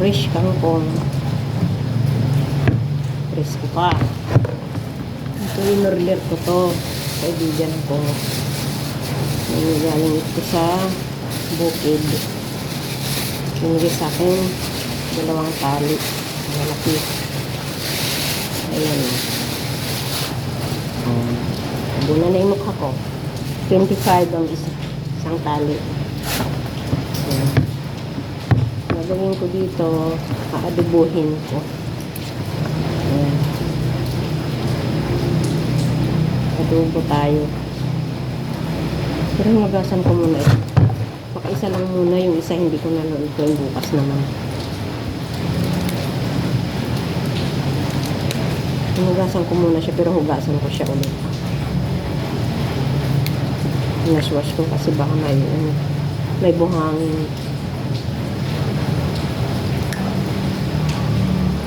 fresh kangkong. Presko pa. Ito yung order ko to. Kaibigan ko. Galing ito sa bukid. Pinigay sa akin 2 tali. Malaki. Ayan. Buna na yung mukha ko. 25 ang isang tali. Ayan. Gagawin ko dito, aadubuhin ko. Ayan. Adubo tayo. Pero magasan ko muna ito. Baka isa lang muna, yung isa hindi ko na lutuin bukas naman. Hugasan ko muna siya, pero hugasan ko siya ulit. Naswash ko kasi baka may buhangin.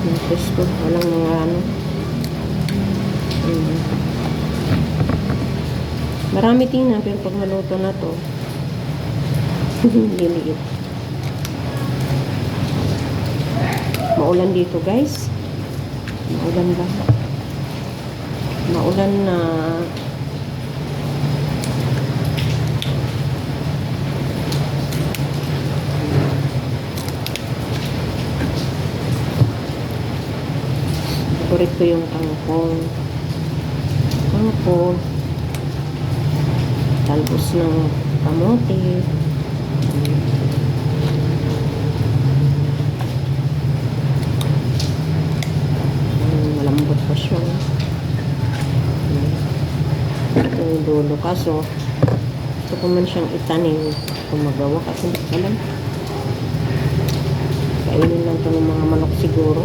Napos ko, walang mga ano. Marami tingnan, pero pag maluto na to, liliit. Maulan dito, guys. Maulan ba? Maulan na. Paborito yung kangkong. Kangkong. Talbos ng kamote. Malambot pa siya. Ito yung dulo. Kaso, gusto ko man siyang itanim kung magawa kasi hindi ko alam. Kainin lang ito ng mga manok siguro.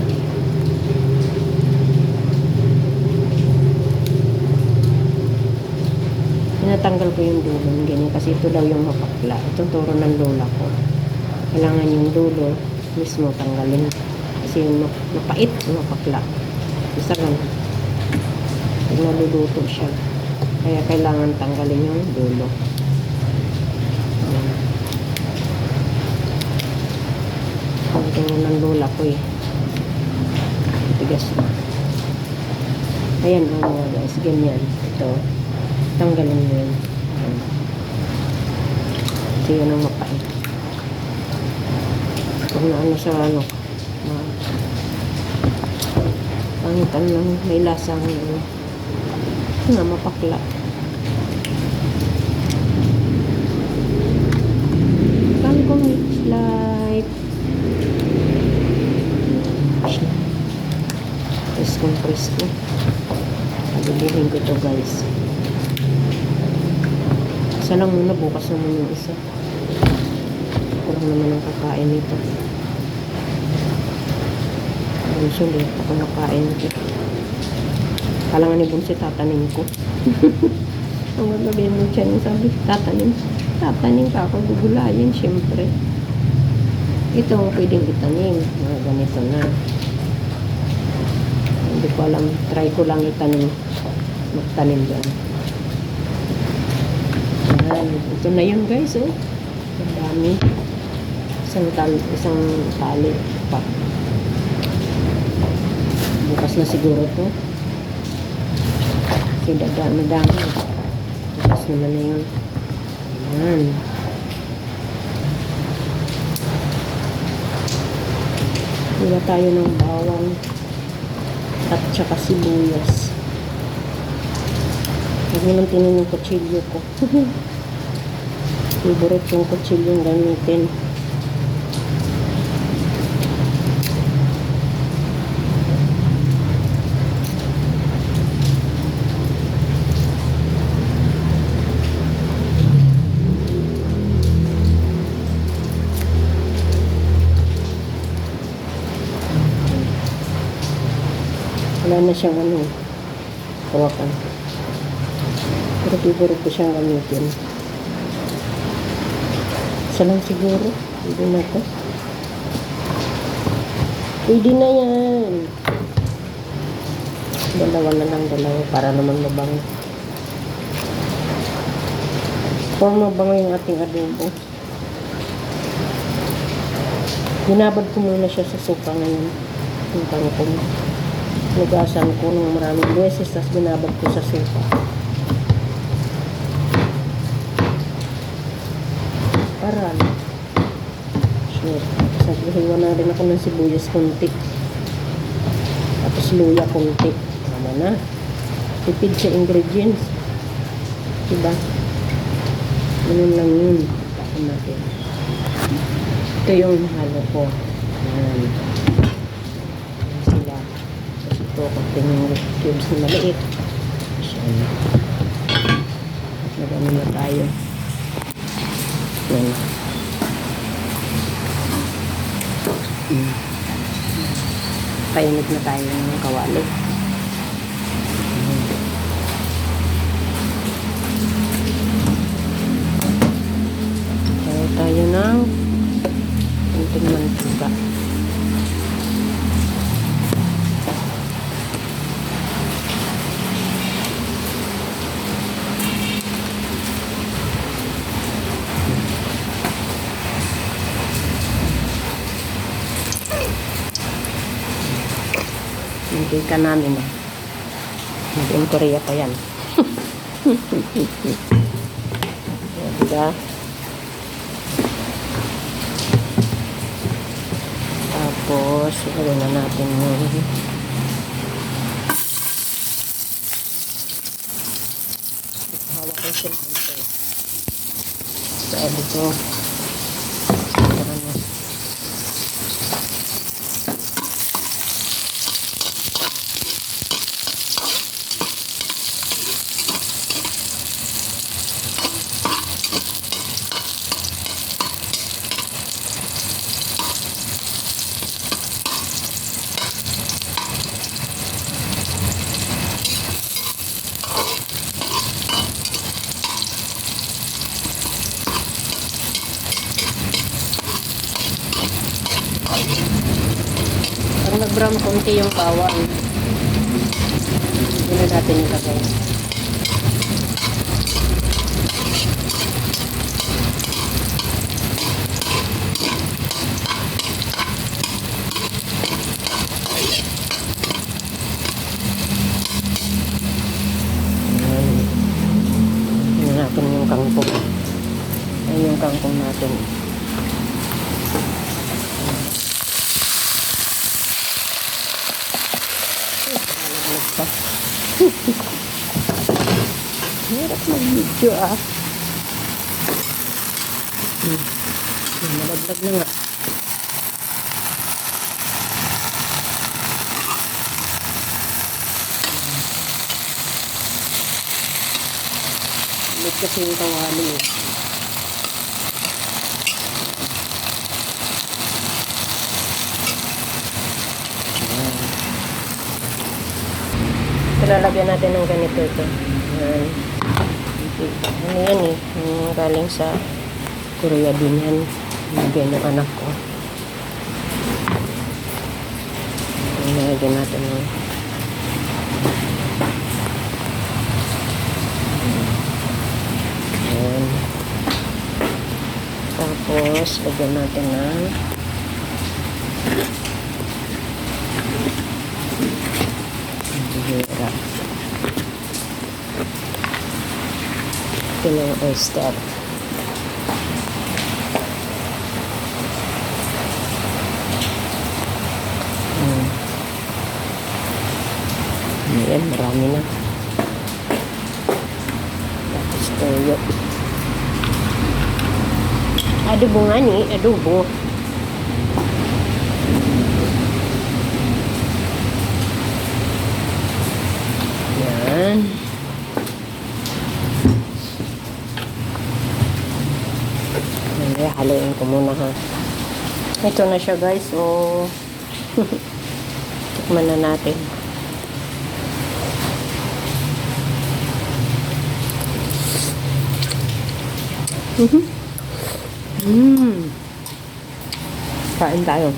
Tinatanggal ko yung dulo. Ganyan. Kasi ito daw yung mapakla. Itong turo ng lola ko. Kailangan yung dulo mismo tanggalin. Kasi yung mapait, mapakla. Isa lang. Pag naluluto siya. Kaya kailangan tanggalin yung dulo. Pagtingin ng lola ko eh. Tigas na. Ayan mga guys. Ganyan. Ito. Tanggalin mo yun. Kasi yun ang mapait. Kung na ano sa ano. Pangitan lang. May lasang nga mapakla. Kangkong light. Presko. Pagbibihin ko to guys. Isa lang muna, bukas naman yung isa. Ako lang naman ang kakain nito. Bunso, hindi ako nakain nito. Kalangan ni Bunso, tatanin ko. Ang magabihin mo dyan, sabi, tatanin. Tatanin ka ako, gugulayin, syempre. Ito ang pwedeng itanim. Mga ganito na. Hindi ko alam, try ko lang itanim. Magtanim dyan. Ito na yun guys, oh. Ang dami. Isang tali pa. Bukas na siguro to. Kasi madami. Bukas naman na yun. Ayan. Hila tayo ng bawang at saka sibuyas. Huwag mo nang tinin yung kutsilyo ko. Favorite yung kutsilyo yung gamitin. Wala na siyang ano. Kawakan. Pero favorite ko siyang gamitin. Isa lang siguro. Pwede na to. Pwede na yan. Dalawa na lang, dalawa. Para naman mabango. Kung mabango yung ating adobo. Binabad ko muna siya sa suka ngayon. Yung kangkong. Nugasan ko ng maraming beses, tapos binabad ko sa suka. Para sure. Tapos naghihiwa na rin ako ng sibuyas kunti. Tapos luya kunti. Ano na? Tipid sa ingredients. Diba? Ganun lang yun. Tapos natin. Ito yung halo ko. Ayan. Ayan sila. Tapos ito, konting cubes na maliit. Ayan. Nagano na tayo. Ayan. Kainit na tayo ng kawali. Tayo ng kunting mantika. Mantika namin eh. Made in Korea pa yan. Diba? Tapos, ilagay na natin yung hawak ko siya dito. Sabi ko, pag nag-brown konti yung bawang, hindi na natin ilagay. Hindi natin yung kangkong. Ayan yung kangkong natin. Hirap mag-video ah. Malaglag na nga. Ulit kasi yung kawali eh. Lalagyan natin ng ganito ito. Ayan. Ano yan eh. Galing sa Korea din yan. Nagyan ng anak ko. Nalagyan natin ng ayan. Tapos, lagyan natin ng hirap. Ito na yung oyster. Ayan, marami na. Tapos toyo. Adobo nga ni, adobo. Yan. Haluin ko muna ha. Ito na siya guys. So, tikman na natin. Kain tayo.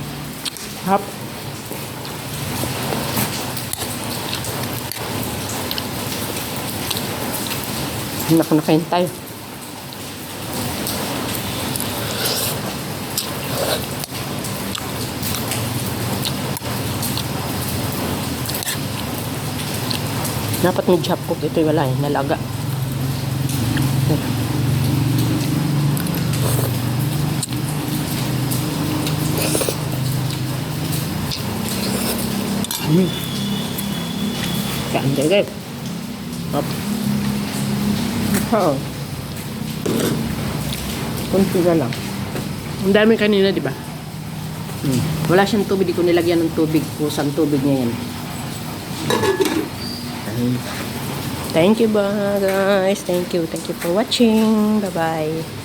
Hap. Nakain tayo. Dapat may chop cook. Ito wala eh. Nalaga. Ganda guys. Up. Oo. Kunti na lang. Ang dami kanina, di ba? Wala siyang tubig. Di ko nilagyan ng tubig. Kusang tubig niya yan. Thank you ba guys. Thank you. Thank you for watching. Bye-bye.